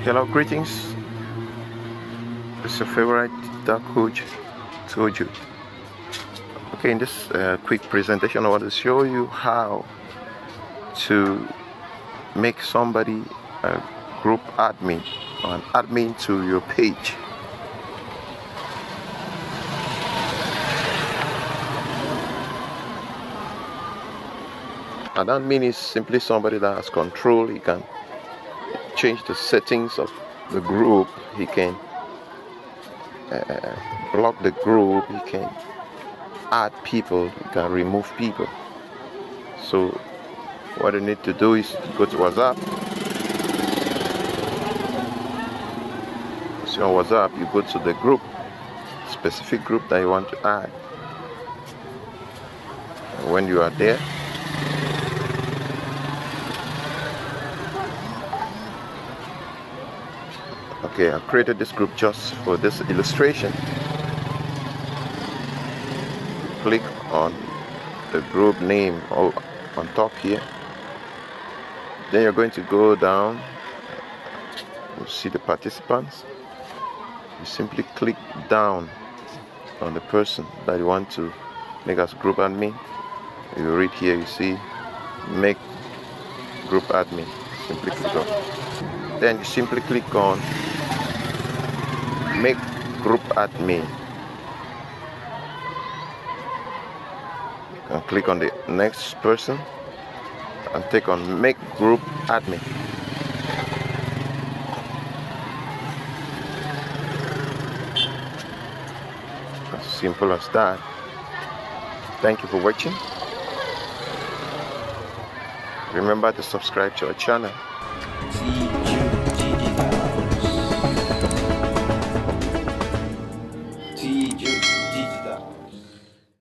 Hello, greetings. This is your favorite Dark Coach Toju. Okay, in this quick presentation, I want to show you how to make somebody a group admin or an admin to your page. An admin is simply somebody that has control. He can change the settings of the group. He can block the group. He can add people. He can remove people. So what you need to do is go to WhatsApp. So on WhatsApp, you go to the group, specific group that you want to add. And when you are there, okay, I created this group just for this illustration. Click on the group name on top here. Then you're going to go down. You see the participants. You simply click down on the person that you want to make as group admin. You read here, you see make group admin. Simply click on. Then you simply click on make group admin. And click on the next person and click on make group admin. As simple as that. Thank you for watching. Remember to subscribe to our channel.